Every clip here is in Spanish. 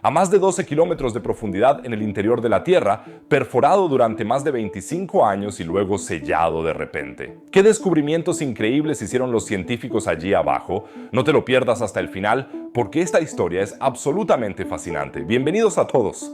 A más de 12 kilómetros de profundidad en el interior de la Tierra, perforado durante más de 25 años y luego sellado de repente. ¿Qué descubrimientos increíbles hicieron los científicos allí abajo? No te lo pierdas hasta el final, porque esta historia es absolutamente fascinante. Bienvenidos a todos.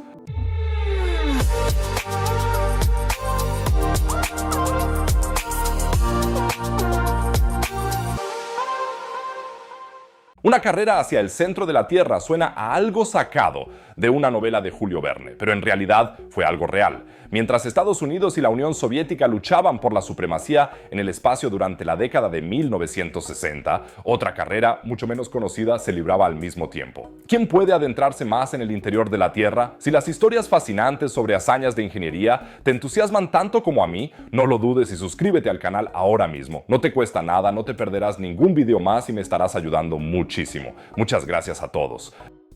Una carrera hacia el centro de la Tierra suena a algo sacado de una novela de Julio Verne, pero en realidad fue algo real. Mientras Estados Unidos y la Unión Soviética luchaban por la supremacía en el espacio durante la década de 1960, otra carrera, mucho menos conocida, se libraba al mismo tiempo. ¿Quién puede adentrarse más en el interior de la Tierra? Si las historias fascinantes sobre hazañas de ingeniería te entusiasman tanto como a mí, no lo dudes y suscríbete al canal ahora mismo. No te cuesta nada, no te perderás ningún video más y me estarás ayudando muchísimo. Muchas gracias a todos.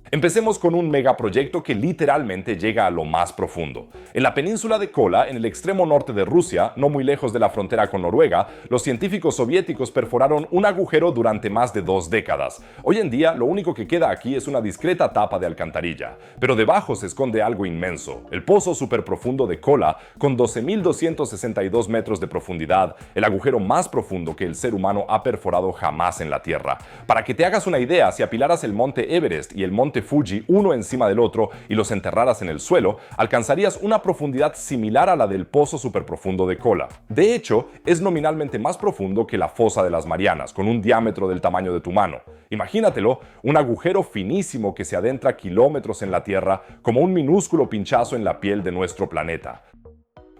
Empecemos con un megaproyecto que literalmente llega a lo más profundo. En la península de Kola, en el extremo norte de Rusia, no muy lejos de la frontera con Noruega, los científicos soviéticos perforaron un agujero durante más de 2 décadas. Hoy en día, lo único que queda aquí es una discreta tapa de alcantarilla. Pero debajo se esconde algo inmenso, el pozo superprofundo de Kola, con 12.262 metros de profundidad, el agujero más profundo que el ser humano ha perforado jamás en la Tierra. Para que te hagas una idea, si apilaras el monte Everest y el monte Fuji uno encima del otro y los enterraras en el suelo, alcanzarías una profundidad similar a la del pozo superprofundo de Kola. De hecho, es nominalmente más profundo que la fosa de las Marianas, con un diámetro del tamaño de tu mano. Imagínatelo, un agujero finísimo que se adentra kilómetros en la Tierra como un minúsculo pinchazo en la piel de nuestro planeta.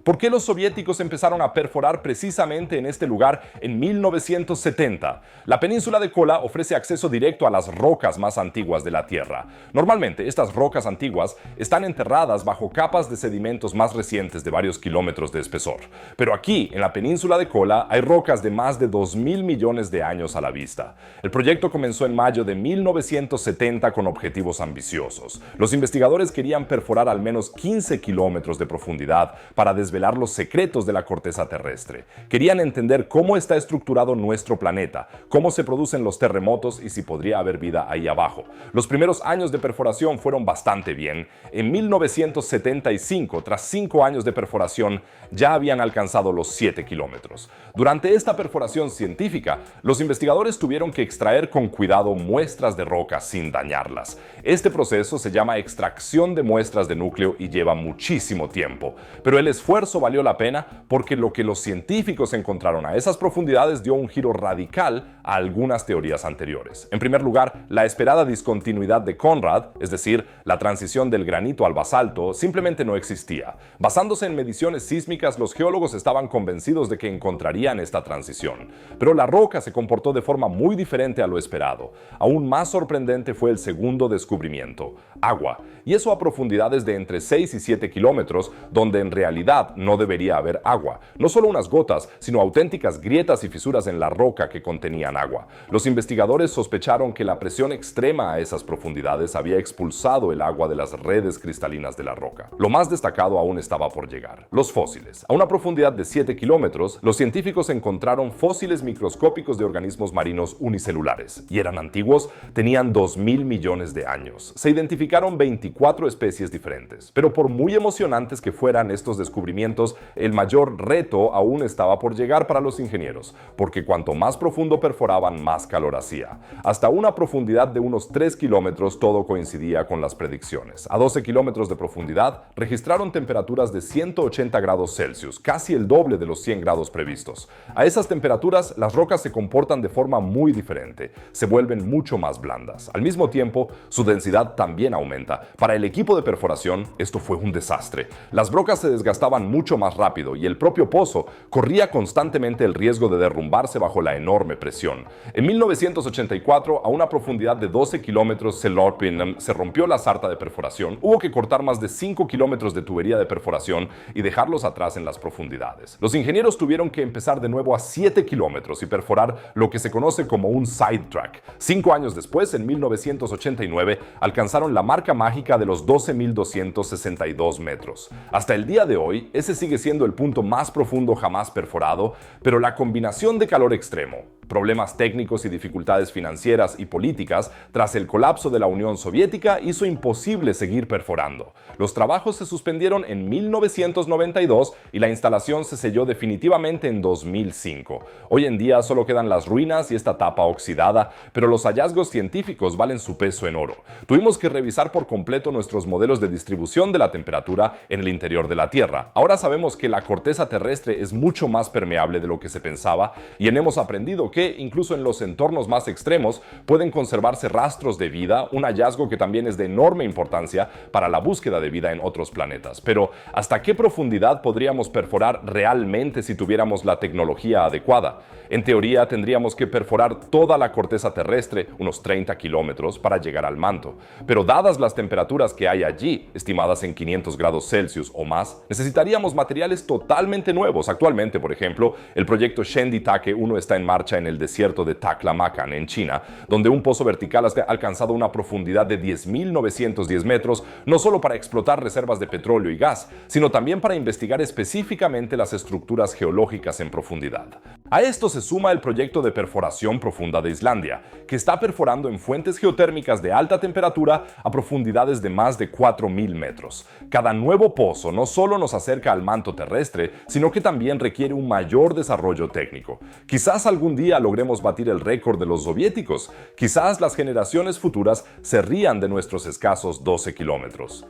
¿Por qué los soviéticos empezaron a perforar precisamente en este lugar en 1970? La península de Kola ofrece acceso directo a las rocas más antiguas de la Tierra. Normalmente, estas rocas antiguas están enterradas bajo capas de sedimentos más recientes de varios kilómetros de espesor. Pero aquí, en la península de Kola, hay rocas de más de 2.000 millones de años a la vista. El proyecto comenzó en mayo de 1970 con objetivos ambiciosos. Los investigadores querían perforar al menos 15 kilómetros de profundidad para desvelar los secretos de la corteza terrestre. Querían entender cómo está estructurado nuestro planeta, cómo se producen los terremotos y si podría haber vida ahí abajo. Los primeros años de perforación fueron bastante bien. En 1975, tras 5 años de perforación, ya habían alcanzado los 7 kilómetros. Durante esta perforación científica, los investigadores tuvieron que extraer con cuidado muestras de roca sin dañarlas. Este proceso se llama extracción de muestras de núcleo y lleva muchísimo tiempo, pero el esfuerzo valió la pena porque lo que los científicos encontraron a esas profundidades dio un giro radical a algunas teorías anteriores. En primer lugar, la esperada discontinuidad de Conrad, es decir, la transición del granito al basalto, simplemente no existía. Basándose en mediciones sísmicas, los geólogos estaban convencidos de que encontrarían esta transición. Pero la roca se comportó de forma muy diferente a lo esperado. Aún más sorprendente fue el segundo descubrimiento: agua. Y eso a profundidades de entre 6 y 7 kilómetros, donde en realidad no debería haber agua. No solo unas gotas, sino auténticas grietas y fisuras en la roca que contenían agua. Los investigadores sospecharon que la presión extrema a esas profundidades había expulsado el agua de las redes cristalinas de la roca. Lo más destacado aún estaba por llegar: los fósiles. A una profundidad de 7 kilómetros, los científicos encontraron fósiles microscópicos de organismos marinos unicelulares. Y eran antiguos, tenían 2.000 millones de años. Se identificaron 24 especies diferentes. Pero por muy emocionantes que fueran estos descubrimientos, el mayor reto aún estaba por llegar para los ingenieros, porque cuanto más profundo perforaban, más calor hacía. Hasta una profundidad de unos 3 kilómetros todo coincidía con las predicciones. A 12 kilómetros de profundidad registraron temperaturas de 180 grados Celsius, casi el doble de los 100 grados previstos. A esas temperaturas, las rocas se comportan de forma muy diferente, se vuelven mucho más blandas. Al mismo tiempo, su densidad también aumenta. Para el equipo de perforación, esto fue un desastre. Las brocas se desgastaban mucho más rápido y el propio pozo corría constantemente el riesgo de derrumbarse bajo la enorme presión. En 1984, a una profundidad de 12 kilómetros, se rompió la sarta de perforación. Hubo que cortar más de 5 kilómetros de tubería de perforación y dejarlos atrás en las profundidades. Los ingenieros tuvieron que empezar de nuevo a 7 kilómetros y perforar lo que se conoce como un sidetrack. 5 años después, en 1989, alcanzaron la marca mágica de los 12.262 metros. Hasta el día de hoy, ese sigue siendo el punto más profundo jamás perforado, pero la combinación de calor extremo, problemas técnicos y dificultades financieras y políticas tras el colapso de la Unión Soviética hizo imposible seguir perforando. Los trabajos se suspendieron en 1992 y la instalación se selló definitivamente en 2005. Hoy en día solo quedan las ruinas y esta tapa oxidada, pero los hallazgos científicos valen su peso en oro. Tuvimos que revisar por completo nuestros modelos de distribución de la temperatura en el interior de la Tierra. Ahora sabemos que la corteza terrestre es mucho más permeable de lo que se pensaba y hemos aprendido que, incluso en los entornos más extremos, pueden conservarse rastros de vida, un hallazgo que también es de enorme importancia para la búsqueda de vida en otros planetas. Pero, ¿hasta qué profundidad podríamos perforar realmente si tuviéramos la tecnología adecuada? En teoría, tendríamos que perforar toda la corteza terrestre, unos 30 kilómetros, para llegar al manto. Pero dadas las temperaturas que hay allí, estimadas en 500 grados Celsius o más, necesitaríamos materiales totalmente nuevos. Actualmente, por ejemplo, el proyecto Shenditake 1 está en marcha en el desierto de Taklamakan, en China, donde un pozo vertical ha alcanzado una profundidad de 10.910 metros, no solo para explotar reservas de petróleo y gas, sino también para investigar específicamente las estructuras geológicas en profundidad. A esto se suma el proyecto de perforación profunda de Islandia, que está perforando en fuentes geotérmicas de alta temperatura a profundidades de más de 4.000 metros. Cada nuevo pozo no solo nos acerca al manto terrestre, sino que también requiere un mayor desarrollo técnico. Quizás algún día logremos batir el récord de los soviéticos. Quizás las generaciones futuras se rían de nuestros escasos 12 kilómetros.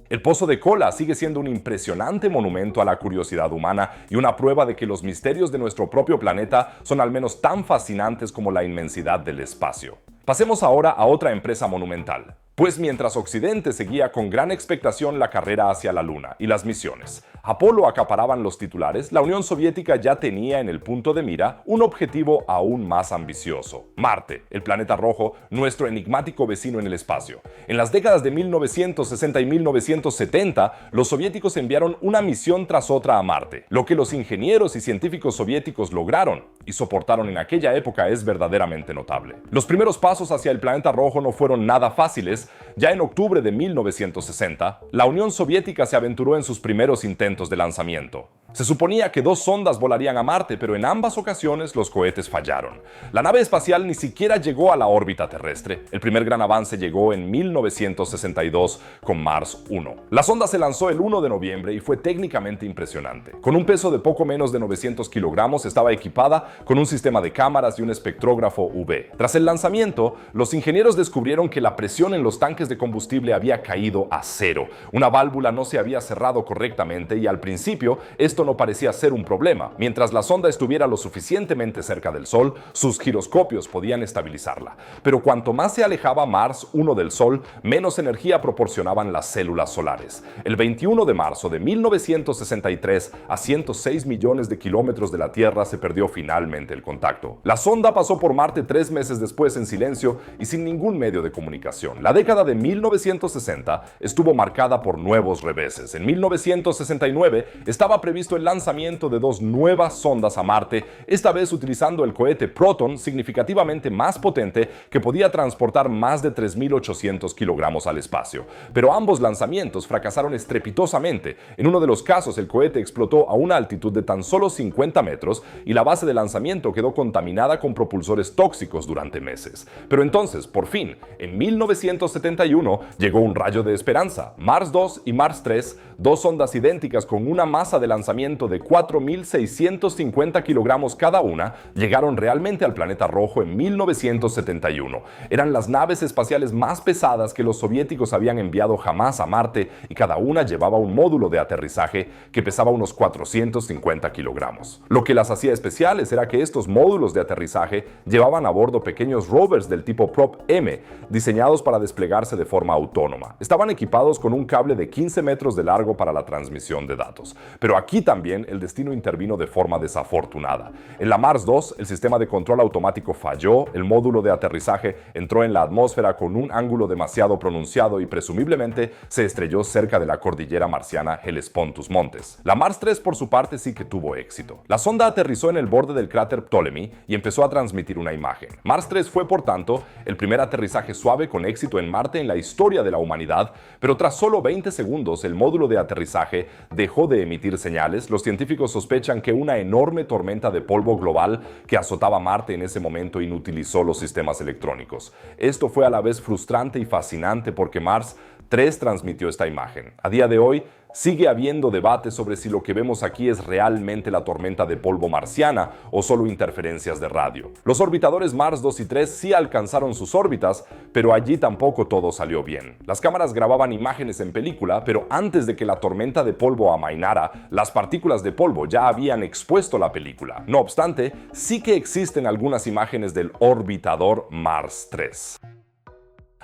El Pozo de Kola sigue siendo un impresionante monumento a la curiosidad humana y una prueba de que los misterios de nuestro propio planeta son al menos tan fascinantes como la inmensidad del espacio. Pasemos ahora a otra empresa monumental. Pues mientras Occidente seguía con gran expectación la carrera hacia la Luna y las misiones, Apolo acaparaban los titulares, la Unión Soviética ya tenía en el punto de mira un objetivo aún más ambicioso: Marte, el planeta rojo, nuestro enigmático vecino en el espacio. En las décadas de 1960 y 1970, los soviéticos enviaron una misión tras otra a Marte. Lo que los ingenieros y científicos soviéticos lograron y soportaron en aquella época es verdaderamente notable. Los primeros pasos hacia el planeta rojo no fueron nada fáciles. Ya en octubre de 1960, la Unión Soviética se aventuró en sus primeros intentos de lanzamiento. Se suponía que 2 sondas volarían a Marte, pero en ambas ocasiones los cohetes fallaron. La nave espacial ni siquiera llegó a la órbita terrestre. El primer gran avance llegó en 1962 con Mars 1. La sonda se lanzó el 1 de noviembre y fue técnicamente impresionante. Con un peso de poco menos de 900 kilogramos, estaba equipada con un sistema de cámaras y un espectrógrafo UV. Tras el lanzamiento, los ingenieros descubrieron que la presión en los tanques de combustible había caído a cero. Una válvula no se había cerrado correctamente y al principio esto no parecía ser un problema. Mientras la sonda estuviera lo suficientemente cerca del Sol, sus giroscopios podían estabilizarla. Pero cuanto más se alejaba Mars 1 del Sol, menos energía proporcionaban las células solares. El 21 de marzo de 1963, a 106 millones de kilómetros de la Tierra, se perdió finalmente el contacto. La sonda pasó por Marte 3 meses después en silencio y sin ningún medio de comunicación. La década de 1960 estuvo marcada por nuevos reveses. En 1969 estaba previsto el lanzamiento de 2 nuevas sondas a Marte, esta vez utilizando el cohete Proton, significativamente más potente, que podía transportar más de 3.800 kilogramos al espacio. Pero ambos lanzamientos fracasaron estrepitosamente. En uno de los casos, el cohete explotó a una altitud de tan solo 50 metros y la base de lanzamiento quedó contaminada con propulsores tóxicos durante meses. Pero entonces, por fin, en 1971 llegó un rayo de esperanza. Mars 2 y Mars 3, 2 sondas idénticas con una masa de lanzamiento de 4.650 kilogramos cada una, llegaron realmente al planeta rojo en 1971. Eran las naves espaciales más pesadas que los soviéticos habían enviado jamás a Marte y cada una llevaba un módulo de aterrizaje que pesaba unos 450 kilogramos. Lo que las hacía especiales era que estos módulos de aterrizaje llevaban a bordo pequeños rovers del tipo Prop-M, diseñados para desplegarse de forma autónoma. Estaban equipados con un cable de 15 metros de largo para la transmisión de datos. Pero aquí también el destino intervino de forma desafortunada. En la Mars 2, el sistema de control automático falló, el módulo de aterrizaje entró en la atmósfera con un ángulo demasiado pronunciado y presumiblemente se estrelló cerca de la cordillera marciana Hellespontus Montes. La Mars 3, por su parte, sí que tuvo éxito. La sonda aterrizó en el borde del cráter Ptolemy y empezó a transmitir una imagen. Mars 3 fue, por tanto, el primer aterrizaje suave con éxito en Marte en la historia de la humanidad, pero tras solo 20 segundos el módulo de aterrizaje dejó de emitir señales. Los científicos sospechan que una enorme tormenta de polvo global que azotaba Marte en ese momento inutilizó los sistemas electrónicos. Esto fue a la vez frustrante y fascinante porque Mars 3 transmitió esta imagen. A día de hoy, sigue habiendo debate sobre si lo que vemos aquí es realmente la tormenta de polvo marciana o solo interferencias de radio. Los orbitadores Mars 2 y 3 sí alcanzaron sus órbitas, pero allí tampoco todo salió bien. Las cámaras grababan imágenes en película, pero antes de que la tormenta de polvo amainara, las partículas de polvo ya habían expuesto la película. No obstante, sí que existen algunas imágenes del orbitador Mars 3.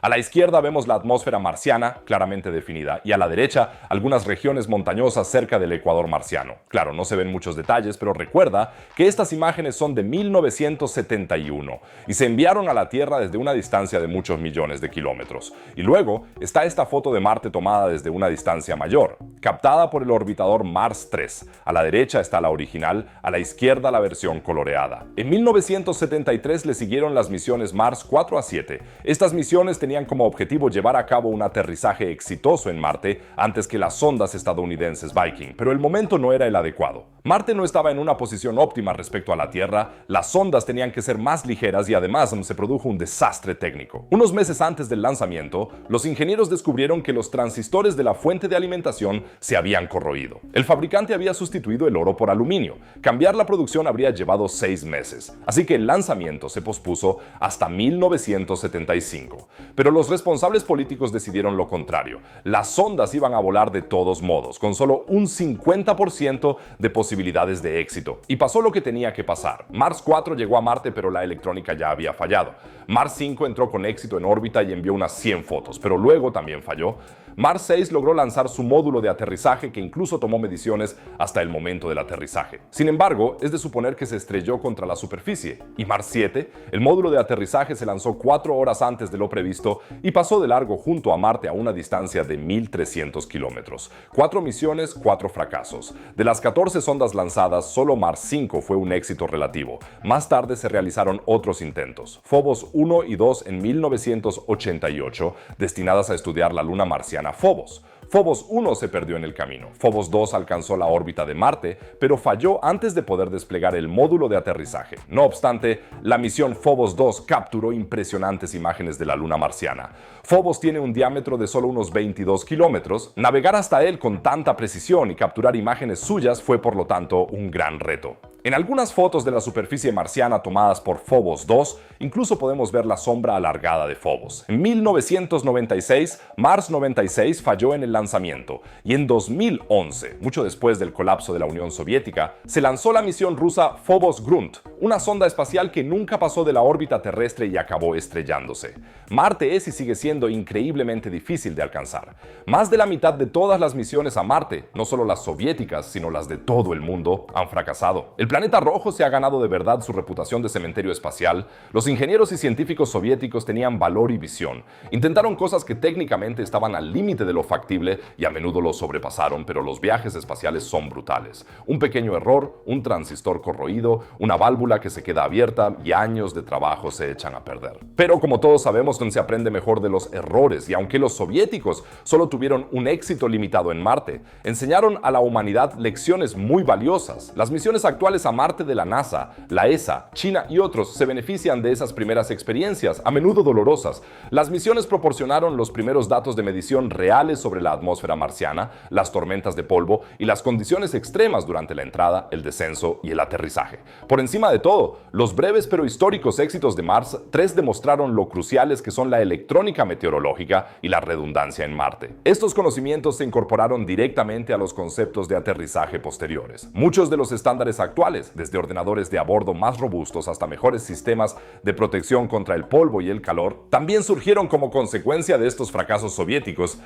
A la izquierda vemos la atmósfera marciana claramente definida y a la derecha algunas regiones montañosas cerca del ecuador marciano. Claro, no se ven muchos detalles, pero recuerda que estas imágenes son de 1971 y se enviaron a la Tierra desde una distancia de muchos millones de kilómetros. Y luego está esta foto de Marte tomada desde una distancia mayor, captada por el orbitador Mars 3. A la derecha está la original, a la izquierda la versión coloreada. En 1973 le siguieron las misiones Mars 4 a 7. Estas misiones tenían como objetivo llevar a cabo un aterrizaje exitoso en Marte antes que las sondas estadounidenses Viking, pero el momento no era el adecuado. Marte no estaba en una posición óptima respecto a la Tierra, las sondas tenían que ser más ligeras y además se produjo un desastre técnico. Unos meses antes del lanzamiento, los ingenieros descubrieron que los transistores de la fuente de alimentación se habían corroído. El fabricante había sustituido el oro por aluminio. Cambiar la producción habría llevado 6 meses, así que el lanzamiento se pospuso hasta 1975. Pero los responsables políticos decidieron lo contrario. Las sondas iban a volar de todos modos, con solo un 50% de posibilidades de éxito. Y pasó lo que tenía que pasar. Mars 4 llegó a Marte, pero la electrónica ya había fallado. Mars 5 entró con éxito en órbita y envió unas 100 fotos, pero luego también falló. Mars 6 logró lanzar su módulo de aterrizaje que incluso tomó mediciones hasta el momento del aterrizaje. Sin embargo, es de suponer que se estrelló contra la superficie. Y Mars 7, el módulo de aterrizaje se lanzó 4 horas antes de lo previsto y pasó de largo junto a Marte a una distancia de 1.300 kilómetros. 4 misiones, 4 fracasos. De las 14 sondas lanzadas, solo Mars 5 fue un éxito relativo. Más tarde se realizaron otros intentos, Phobos 1 y 2 en 1988, destinadas a estudiar la luna marciana Phobos. Phobos 1 se perdió en el camino. Phobos 2 alcanzó la órbita de Marte, pero falló antes de poder desplegar el módulo de aterrizaje. No obstante, la misión Phobos 2 capturó impresionantes imágenes de la luna marciana. Phobos tiene un diámetro de solo unos 22 kilómetros. Navegar hasta él con tanta precisión y capturar imágenes suyas fue, por lo tanto, un gran reto. En algunas fotos de la superficie marciana tomadas por Phobos 2, incluso podemos ver la sombra alargada de Phobos. En 1996, Mars 96 falló en el lanzamiento y en 2011, mucho después del colapso de la Unión Soviética, se lanzó la misión rusa Phobos Grunt, una sonda espacial que nunca pasó de la órbita terrestre y acabó estrellándose. Marte es y sigue siendo increíblemente difícil de alcanzar. Más de la mitad de todas las misiones a Marte, no solo las soviéticas, sino las de todo el mundo, han fracasado. El planeta rojo se ha ganado de verdad su reputación de cementerio espacial. Los ingenieros y científicos soviéticos tenían valor y visión. Intentaron cosas que técnicamente estaban al límite de lo factible y a menudo lo sobrepasaron, pero los viajes espaciales son brutales. Un pequeño error, un transistor corroído, una válvula que se queda abierta y años de trabajo se echan a perder. Pero como todos sabemos, se aprende mejor de los errores y aunque los soviéticos solo tuvieron un éxito limitado en Marte, enseñaron a la humanidad lecciones muy valiosas. Las misiones actuales a Marte de la NASA, la ESA, China y otros se benefician de esas primeras experiencias, a menudo dolorosas. Las misiones proporcionaron los primeros datos de medición reales sobre la atmósfera marciana, las tormentas de polvo y las condiciones extremas durante la entrada, el descenso y el aterrizaje. Por encima de todo, los breves pero históricos éxitos de Mars 3 demostraron lo cruciales que son la electrónica meteorológica y la redundancia en Marte. Estos conocimientos se incorporaron directamente a los conceptos de aterrizaje posteriores. Muchos de los estándares actuales, desde ordenadores de a bordo más robustos hasta mejores sistemas de protección contra el polvo y el calor, también surgieron como consecuencia de estos fracasos soviéticos.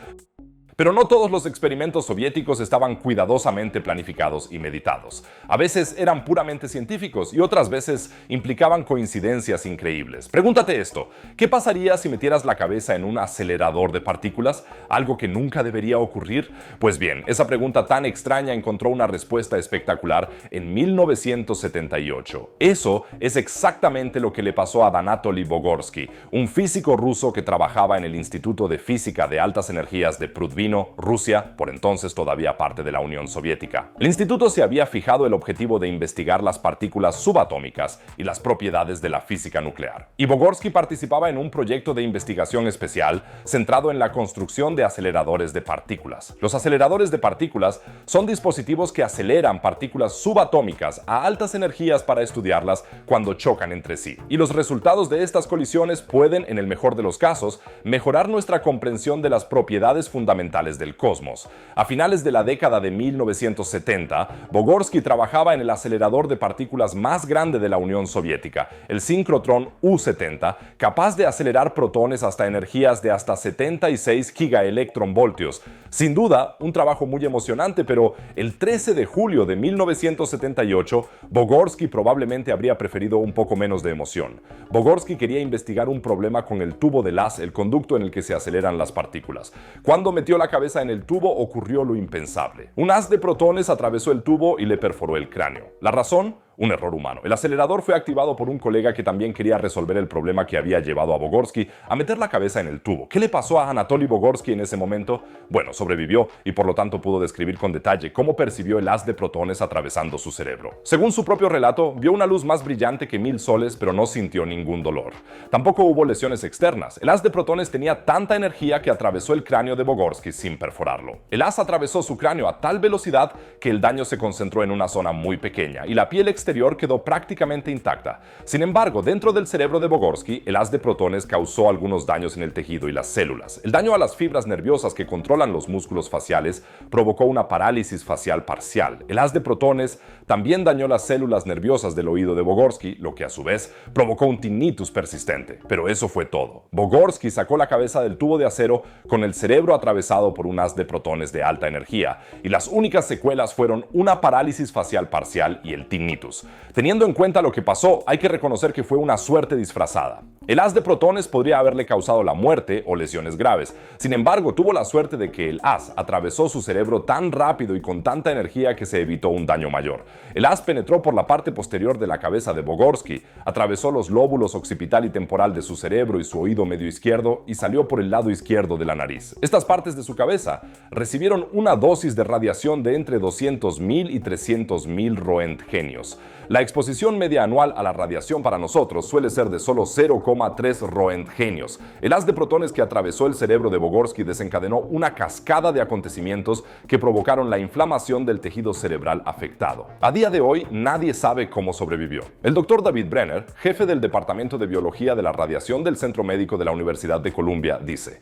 Pero no todos los experimentos soviéticos estaban cuidadosamente planificados y meditados. A veces eran puramente científicos y otras veces implicaban coincidencias increíbles. Pregúntate esto: ¿qué pasaría si metieras la cabeza en un acelerador de partículas? ¿Algo que nunca debería ocurrir? Pues bien, esa pregunta tan extraña encontró una respuesta espectacular en 1978. Eso es exactamente lo que le pasó a Anatoly Bogorsky, un físico ruso que trabajaba en el Instituto de Física de Altas Energías de Prudvino, Rusia, por entonces todavía parte de la Unión Soviética. El instituto se había fijado el objetivo de investigar las partículas subatómicas y las propiedades de la física nuclear. Y Bogorsky participaba en un proyecto de investigación especial centrado en la construcción de aceleradores de partículas. Los aceleradores de partículas son dispositivos que aceleran partículas subatómicas a altas energías para estudiarlas cuando chocan entre sí. Y los resultados de estas colisiones pueden, en el mejor de los casos, mejorar nuestra comprensión de las propiedades fundamentales del cosmos. A finales de la década de 1970, Bogorsky trabajaba en el acelerador de partículas más grande de la Unión Soviética, el síncrotrón U-70, capaz de acelerar protones hasta energías de hasta 76 gigaelectronvoltios. Sin duda, un trabajo muy emocionante, pero el 13 de julio de 1978, Bogorsky probablemente habría preferido un poco menos de emoción. Bogorsky quería investigar un problema con el tubo de haz, el conducto en el que se aceleran las partículas. Cuando metió la cabeza en el tubo, ocurrió lo impensable. Un haz de protones atravesó el tubo y le perforó el cráneo. ¿La razón? Un error humano. El acelerador fue activado por un colega que también quería resolver el problema que había llevado a Bogorsky a meter la cabeza en el tubo. ¿Qué le pasó a Anatoly Bogorsky en ese momento? Bueno, sobrevivió y por lo tanto pudo describir con detalle cómo percibió el haz de protones atravesando su cerebro. Según su propio relato, vio una luz más brillante que 1000 soles, pero no sintió ningún dolor. Tampoco hubo lesiones externas. El haz de protones tenía tanta energía que atravesó el cráneo de Bogorsky sin perforarlo. El haz atravesó su cráneo a tal velocidad que el daño se concentró en una zona muy pequeña y la piel exterior quedó prácticamente intacta. Sin embargo, dentro del cerebro de Bogorsky, el haz de protones causó algunos daños en el tejido y las células. El daño a las fibras nerviosas que controlan los músculos faciales provocó una parálisis facial parcial. El haz de protones también dañó las células nerviosas del oído de Bogorsky, lo que a su vez provocó un tinnitus persistente. Pero eso fue todo. Bogorsky sacó la cabeza del tubo de acero con el cerebro atravesado por un haz de protones de alta energía, y las únicas secuelas fueron una parálisis facial parcial y el tinnitus. Teniendo en cuenta lo que pasó, hay que reconocer que fue una suerte disfrazada. El haz de protones podría haberle causado la muerte o lesiones graves. Sin embargo, tuvo la suerte de que el haz atravesó su cerebro tan rápido y con tanta energía que se evitó un daño mayor. El haz penetró por la parte posterior de la cabeza de Bogorsky, atravesó los lóbulos occipital y temporal de su cerebro y su oído medio izquierdo y salió por el lado izquierdo de la nariz. Estas partes de su cabeza recibieron una dosis de radiación de entre 200.000 y 300.000 roentgenios. La exposición media anual a la radiación para nosotros suele ser de solo 0,3 roentgenios. El haz de protones que atravesó el cerebro de Bogorsky desencadenó una cascada de acontecimientos que provocaron la inflamación del tejido cerebral afectado. A día de hoy, nadie sabe cómo sobrevivió. El doctor David Brenner, jefe del Departamento de Biología de la Radiación del Centro Médico de la Universidad de Columbia, dice: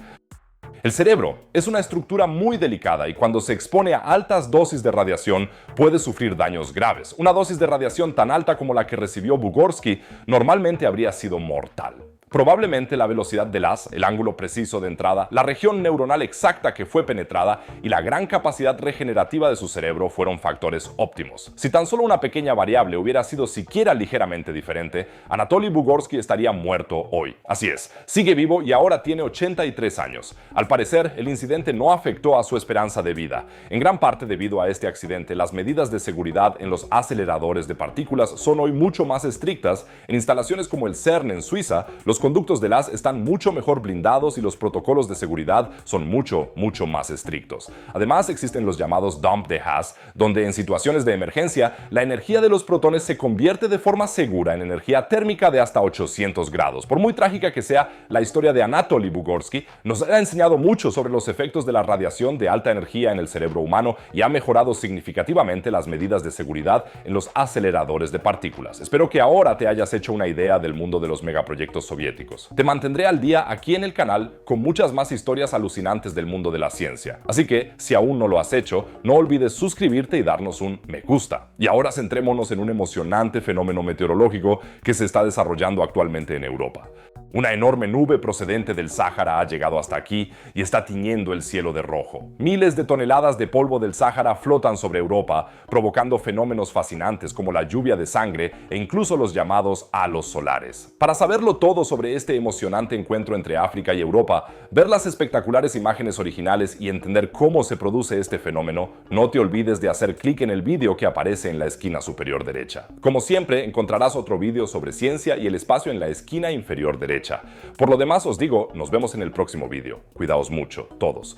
el cerebro es una estructura muy delicada y cuando se expone a altas dosis de radiación puede sufrir daños graves. Una dosis de radiación tan alta como la que recibió Bogorsky normalmente habría sido mortal. Probablemente la velocidad del haz, el ángulo preciso de entrada, la región neuronal exacta que fue penetrada y la gran capacidad regenerativa de su cerebro fueron factores óptimos. Si tan solo una pequeña variable hubiera sido siquiera ligeramente diferente, Anatoly Bogorsky estaría muerto hoy. Así es, sigue vivo y ahora tiene 83 años. Al parecer, el incidente no afectó a su esperanza de vida. En gran parte debido a este accidente, las medidas de seguridad en los aceleradores de partículas son hoy mucho más estrictas. En instalaciones como el CERN en Suiza, los conductos del haz están mucho mejor blindados y los protocolos de seguridad son mucho más estrictos. Además, existen los llamados dump de haz, donde en situaciones de emergencia, la energía de los protones se convierte de forma segura en energía térmica de hasta 800 grados. Por muy trágica que sea, la historia de Anatoly Bogorsky nos ha enseñado mucho sobre los efectos de la radiación de alta energía en el cerebro humano y ha mejorado significativamente las medidas de seguridad en los aceleradores de partículas. Espero que ahora te hayas hecho una idea del mundo de los megaproyectos soviéticos. Te mantendré al día aquí en el canal con muchas más historias alucinantes del mundo de la ciencia. Así que, si aún no lo has hecho, no olvides suscribirte y darnos un me gusta. Y ahora centrémonos en un emocionante fenómeno meteorológico que se está desarrollando actualmente en Europa. Una enorme nube procedente del Sáhara ha llegado hasta aquí y está tiñendo el cielo de rojo. Miles de toneladas de polvo del Sáhara flotan sobre Europa, provocando fenómenos fascinantes como la lluvia de sangre e incluso los llamados halos solares. Para saberlo todo sobre este emocionante encuentro entre África y Europa, ver las espectaculares imágenes originales y entender cómo se produce este fenómeno, no te olvides de hacer clic en el vídeo que aparece en la esquina superior derecha. Como siempre, encontrarás otro vídeo sobre ciencia y el espacio en la esquina inferior derecha. Por lo demás os digo, nos vemos en el próximo vídeo. Cuidaos mucho, todos.